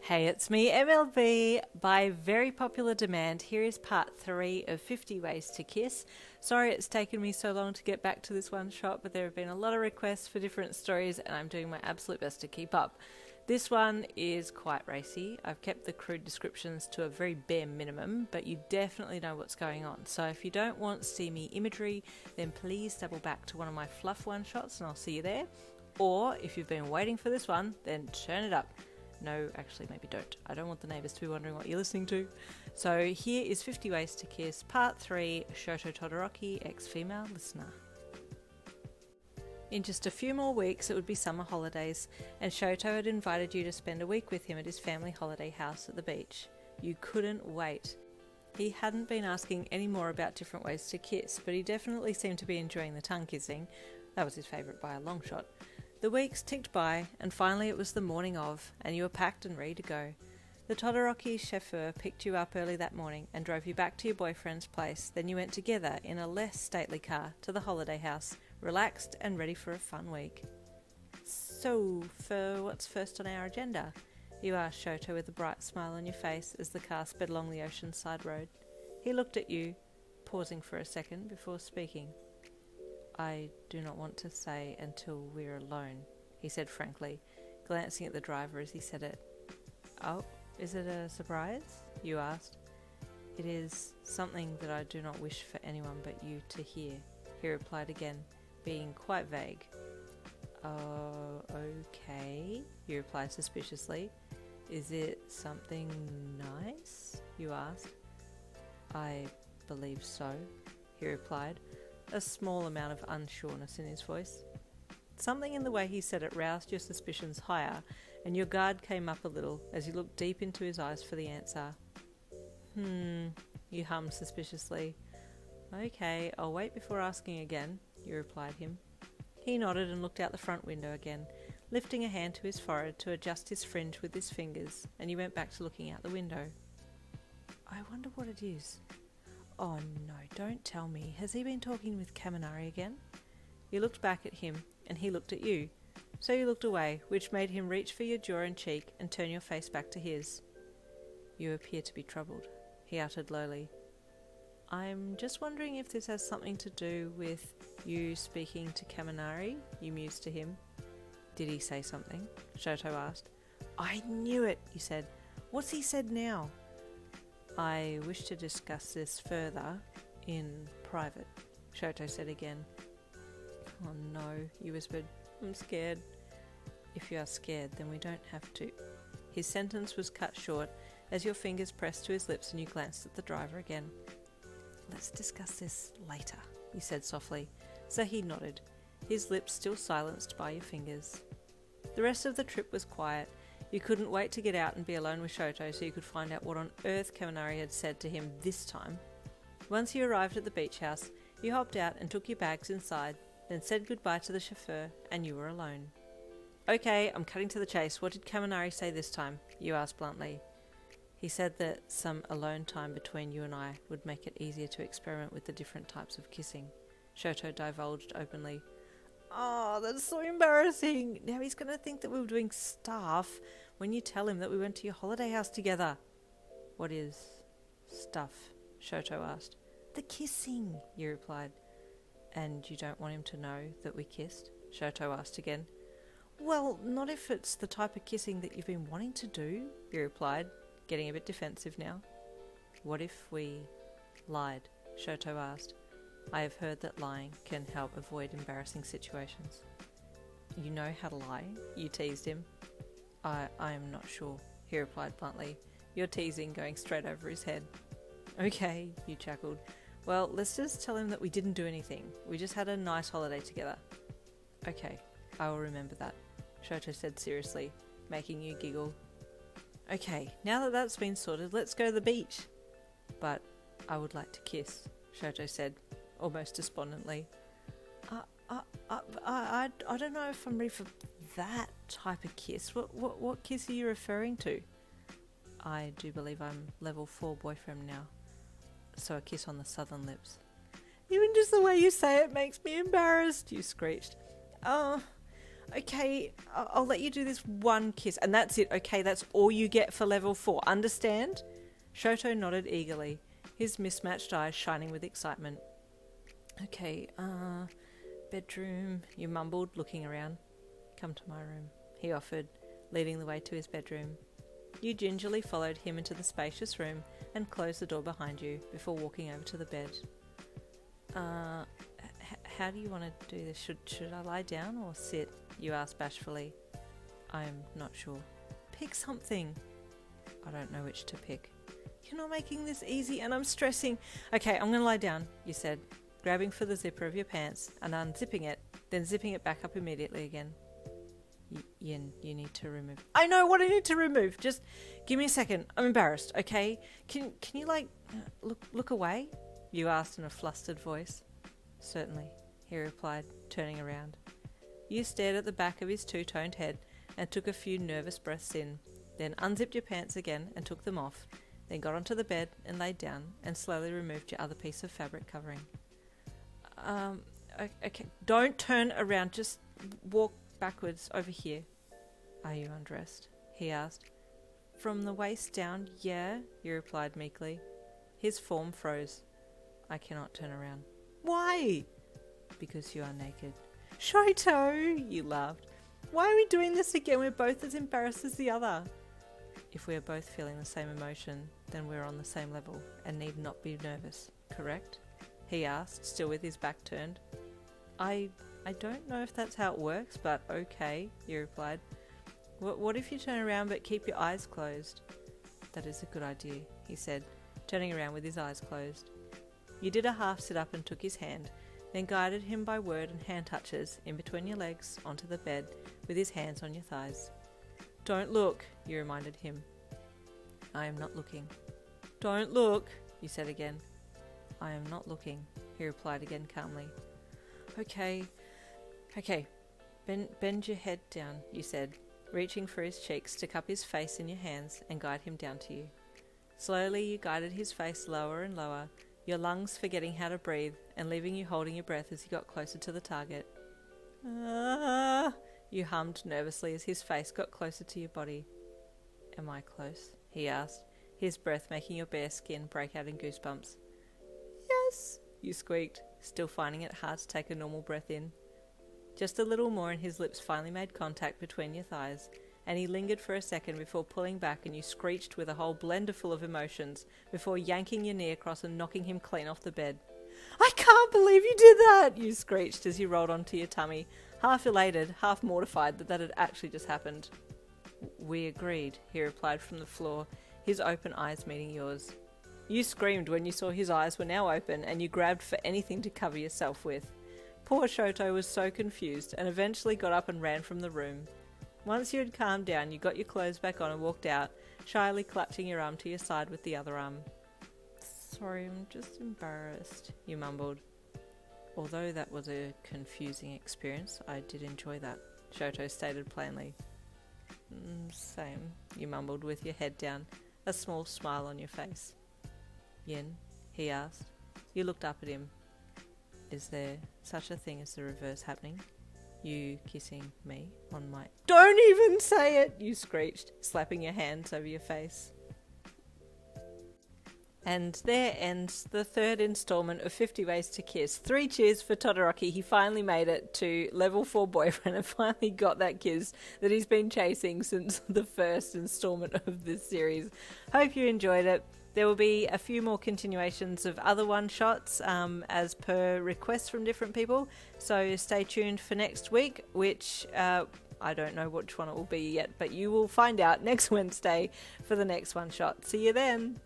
Hey, it's me, MLB. By very popular demand, here is part 3 of 50 Ways to Kiss. Sorry it's taken me so long to get back to this one shot, but there have been a lot of requests for different stories and I'm doing my absolute best to keep up. This one is quite racy. I've kept the crude descriptions to a very bare minimum, but you definitely know what's going on. So if you don't want steamy imagery, then please double back to one of my fluff one-shots and I'll see you there. Or if you've been waiting for this one, then turn it up. No, actually, maybe don't. I don't want the neighbours to be wondering what you're listening to. So here is 50 Ways to Kiss, Part 3, Shoto Todoroki, ex-female listener. In just a few more weeks, it would be summer holidays, and Shoto had invited you to spend a week with him at his family holiday house at the beach. You couldn't wait. He hadn't been asking any more about different ways to kiss, but he definitely seemed to be enjoying the tongue kissing. That was his favourite by a long shot. The weeks ticked by, and finally it was the morning of, and you were packed and ready to go. The Todoroki chauffeur picked you up early that morning and drove you back to your boyfriend's place. Then you went together in a less stately car to the holiday house, relaxed and ready for a fun week. So, for what's first on our agenda? You asked Shoto with a bright smile on your face as the car sped along the oceanside road. He looked at you, pausing for a second before speaking. I do not want to say until we're alone, he said frankly, glancing at the driver as he said it. Oh, is it a surprise? You asked. It is something that I do not wish for anyone but you to hear, he replied again, being quite vague. Oh, okay, you replied suspiciously. Is it something nice? You asked. I believe so, he replied, a small amount of unsureness in his voice. Something in the way he said it roused your suspicions higher, and your guard came up a little as you looked deep into his eyes for the answer. You hummed suspiciously. Okay, I'll wait before asking again, you replied him. He nodded and looked out the front window again, lifting a hand to his forehead to adjust his fringe with his fingers, and you went back to looking out the window. I wonder what it is. Oh no, don't tell me. Has he been talking with Kaminari again? You looked back at him, and he looked at you. So you looked away, which made him reach for your jaw and cheek and turn your face back to his. You appear to be troubled, he uttered lowly. I'm just wondering if this has something to do with you speaking to Kaminari, you mused to him. Did he say something? Shoto asked. I knew it, you said. What's he said now? I wish to discuss this further in private, Shoto said again. Oh no, you whispered. I'm scared. If you are scared, then we don't have to. His sentence was cut short as your fingers pressed to his lips and you glanced at the driver again. Let's discuss this later, you said softly. So he nodded, his lips still silenced by your fingers. The rest of the trip was quiet. You couldn't wait to get out and be alone with Shoto so you could find out what on earth Kaminari had said to him this time. Once you arrived at the beach house, you hopped out and took your bags inside, then said goodbye to the chauffeur, and you were alone. Okay, I'm cutting to the chase. What did Kaminari say this time? You asked bluntly. He said that some alone time between you and I would make it easier to experiment with the different types of kissing. Shoto divulged openly. Oh, that's so embarrassing. Now he's going to think that we were doing stuff when you tell him that we went to your holiday house together. What is stuff? Shoto asked. The kissing, you replied. And you don't want him to know that we kissed? Shoto asked again. Well, not if it's the type of kissing that you've been wanting to do, you replied, getting a bit defensive now. What if we lied? Shoto asked. I have heard that lying can help avoid embarrassing situations. You know how to lie? You teased him. I am not sure, he replied bluntly, your teasing going straight over his head. Okay, you chuckled. Well, let's just tell him that we didn't do anything. We just had a nice holiday together. Okay, I will remember that, Shoto said seriously, making you giggle. Okay, now that that's been sorted, let's go to the beach. But I would like to kiss, Shoto said, almost despondently. I don't know if I'm ready for that type of kiss. What kiss are you referring to? I do believe I'm level 4 boyfriend now. So a kiss on the southern lips. Even just the way you say it makes me embarrassed, you screeched. Okay, I'll let you do this one kiss, and that's it, okay? That's all you get for level 4, understand? Shoto nodded eagerly, his mismatched eyes shining with excitement. Okay, bedroom, you mumbled, looking around. Come to my room, he offered, leading the way to his bedroom. You gingerly followed him into the spacious room and closed the door behind you before walking over to the bed. How do you want to do this? Should I lie down or sit? You asked bashfully. I'm not sure. Pick something. I don't know which to pick. You're not making this easy and I'm stressing. Okay, I'm going to lie down, you said, grabbing for the zipper of your pants and unzipping it, then zipping it back up immediately again. You need to remove. I know what I need to remove. Just give me a second. I'm embarrassed, okay? Can you look away? You asked in a flustered voice. Certainly, he replied, turning around. You stared at the back of his two-toned head and took a few nervous breaths in, then unzipped your pants again and took them off, then got onto the bed and laid down and slowly removed your other piece of fabric covering. Okay, don't turn around, just walk backwards over here. Are you undressed? He asked. From the waist down, yeah, you replied meekly. His form froze. I cannot turn around. Why? Because you are naked. Shoto, you laughed. Why are we doing this again? We're both as embarrassed as the other. If we are both feeling the same emotion, then we're on the same level and need not be nervous, correct? He asked, still with his back turned. I don't know if that's how it works, but okay, you replied. What if you turn around but keep your eyes closed? That is a good idea, he said, turning around with his eyes closed. You did a half sit-up and took his hand, then guided him by word and hand touches in between your legs onto the bed with his hands on your thighs. Don't look, you reminded him. I am not looking. Don't look, you said again. I am not looking, he replied again calmly. Okay, bend your head down, you said, reaching for his cheeks to cup his face in your hands and guide him down to you. Slowly you guided his face lower and lower, your lungs forgetting how to breathe and leaving you holding your breath as he got closer to the target. You hummed nervously as his face got closer to your body. Am I close? He asked, his breath making your bare skin break out in goosebumps. Yes, you squeaked, still finding it hard to take a normal breath in. Just a little more and his lips finally made contact between your thighs, and he lingered for a second before pulling back and you screeched with a whole blender full of emotions before yanking your knee across and knocking him clean off the bed. I can't believe you did that, you screeched as you rolled onto your tummy, half elated, half mortified that had actually just happened. We agreed, he replied from the floor, his open eyes meeting yours. You screamed when you saw his eyes were now open and you grabbed for anything to cover yourself with. Poor Shoto was so confused and eventually got up and ran from the room. Once you had calmed down, you got your clothes back on and walked out, shyly clutching your arm to your side with the other arm. Sorry, I'm just embarrassed, you mumbled. Although that was a confusing experience, I did enjoy that, Shoto stated plainly. Same, you mumbled with your head down, a small smile on your face. Yin, he asked. You looked up at him. Is there such a thing as the reverse happening? You kissing me on my... Don't even say it, you screeched, slapping your hands over your face. And there ends the third installment of 50 Ways to Kiss. 3 cheers for Todoroki. He finally made it to level 4 boyfriend and finally got that kiss that he's been chasing since the first installment of this series. Hope you enjoyed it. There will be a few more continuations of other one-shots as per requests from different people. So stay tuned for next week, which I don't know which one it will be yet, but you will find out next Wednesday for the next one-shot. See you then!